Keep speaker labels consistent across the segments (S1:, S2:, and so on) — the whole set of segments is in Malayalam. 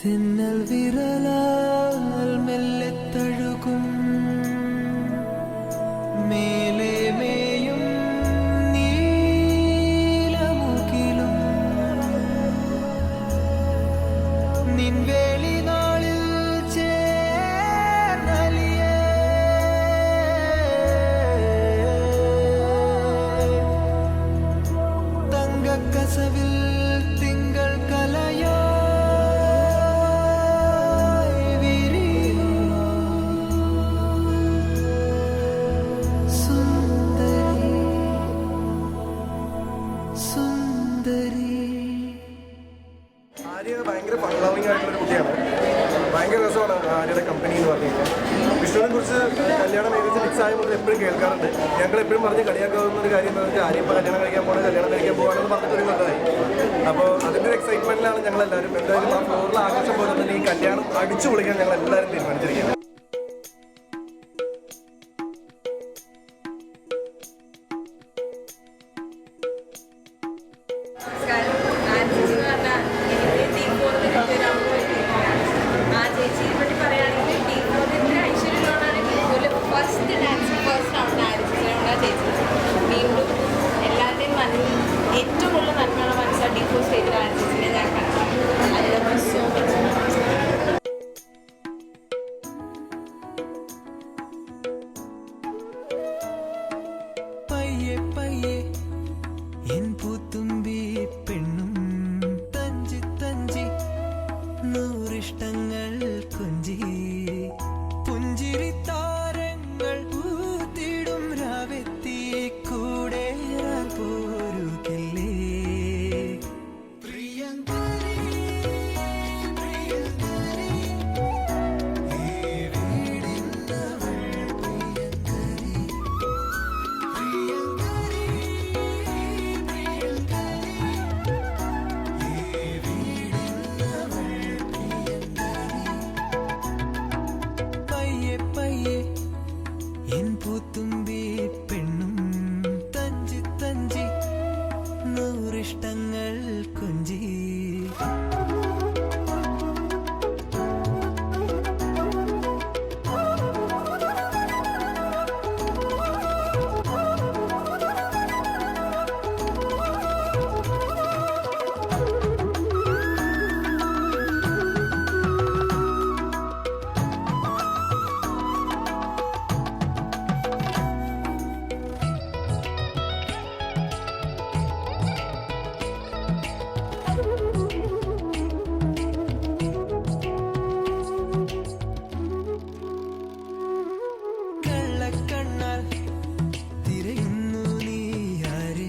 S1: തിന്നൽ വിരലാൽ മെല്ലെ തഴുകും മേലെ മേയും നീലമുകിലും നിൻവേളി നാളിൽ ചേർന്നലിയേ തങ്കക്കസവിൽ തിങ്കൾ കലയോ
S2: ആര്യ ഭയങ്കര ഫൺ ലവിംഗ് ആയിട്ടുള്ളൊരു കുട്ടിയാണ്. ഭയങ്കര രസമാണ് ആര്യയുടെ കമ്പനി എന്ന് പറഞ്ഞു കഴിഞ്ഞാൽ. വിഷ്ണുവിനെ കുറിച്ച് കല്യാണം ഏകദേശം ഫിക്സ് ആയ മുതൽ എപ്പോഴും കേൾക്കാറുണ്ട്. ഞങ്ങൾ എപ്പോഴും പറഞ്ഞ് കളിയാക്കാവുന്ന ഒരു കാര്യം എന്ന് വെച്ചാൽ ആര്യ ഇപ്പോൾ കല്യാണം കഴിക്കാൻ പോകണം, കല്യാണം കഴിക്കാൻ പോകാണെന്ന് പറഞ്ഞിട്ടൊരു നല്ലതായി. അപ്പോൾ അതിൻ്റെ ഒരു എക്സൈറ്റ്മെൻറ്റിലാണ് ഞങ്ങളെല്ലാവരും. എന്തായാലും ആ ഫ്ലോറിൽ ആഘോഷം പോലെ തന്നെ ഈ കല്യാണം അടിച്ചു പൊളിക്കാൻ ഞങ്ങൾ എല്ലാവരും തീരുമാനിച്ചിരിക്കുന്നത്.
S3: ഏറ്റവും കൂടുതൽ നന്മയുള്ള മനസ്സിലാണ് ഡീ ഫോർ സ്റ്റേജിൽ ആൻസിസിനെ ഞാൻ കണ്ടത്. അതിലൊക്കെ സോ മച്ച്.
S1: പയ്യെ പയ്യെ എൻ പൂത്തുമ്പി പെണ്ണും തഞ്ചി തഞ്ചി നൂറിഷ്ടങ്ങൾ കൊഞ്ചി പുഞ്ചിരി താരങ്ങൾ പൂത്തിടും രാവെത്തി കൂടെ പോരുകില്ലേ പ്രിയങ്കരി പ്രിയങ്കരി ഈ വീടിന്നവൾ പ്രിയങ്കരി പ്രിയങ്കരി പ്രിയങ്കരി ഈ വീടിന്നവൾ പ്രിയങ്കരി പയ്യെ പയ്യെ എൻ പൂത്തുമ്പി പെണ്ണും തഞ്ചി തഞ്ചി നൂറിഷ്ടങ്ങൾ കൊഞ്ചി കള്ളക്കണ്ണാൽ തിരയുന്നു നീ ആരെ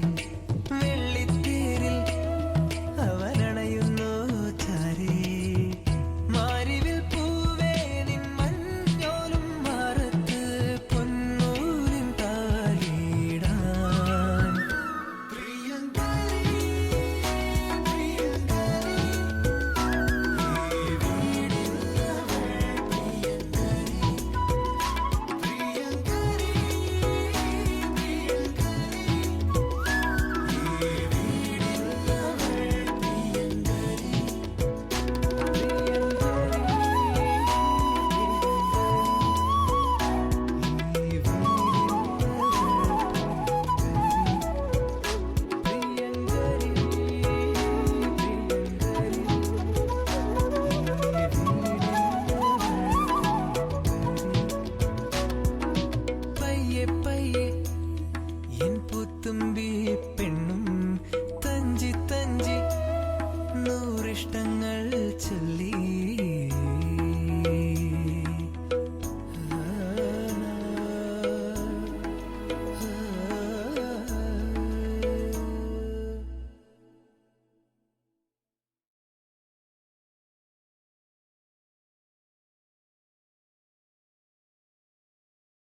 S1: വെള്ളിത്തേരിൽ അവനണയുന്നു ചാരേ മാരിവിൽ പൂവേ നിൻ മഞ്ഞോലും മാറത്ത് പൊന്നൂരിൻ താലിടാൻ പ്രിയങ്കരി പ്രിയങ്കരി ഈ വീടിന്നവൾ പ്രിയങ്കരി പ്രിയങ്കരി പ്രിയങ്കരി ഈ വീടിന്നവൾ പ്രിയങ്കരി പയ്യെ പയ്യെ എൻ പൂത്തുമ്പി പെണ്ണും തഞ്ചി തഞ്ചി നൂറിഷ്ടങ്ങൾ ചൊല്ലി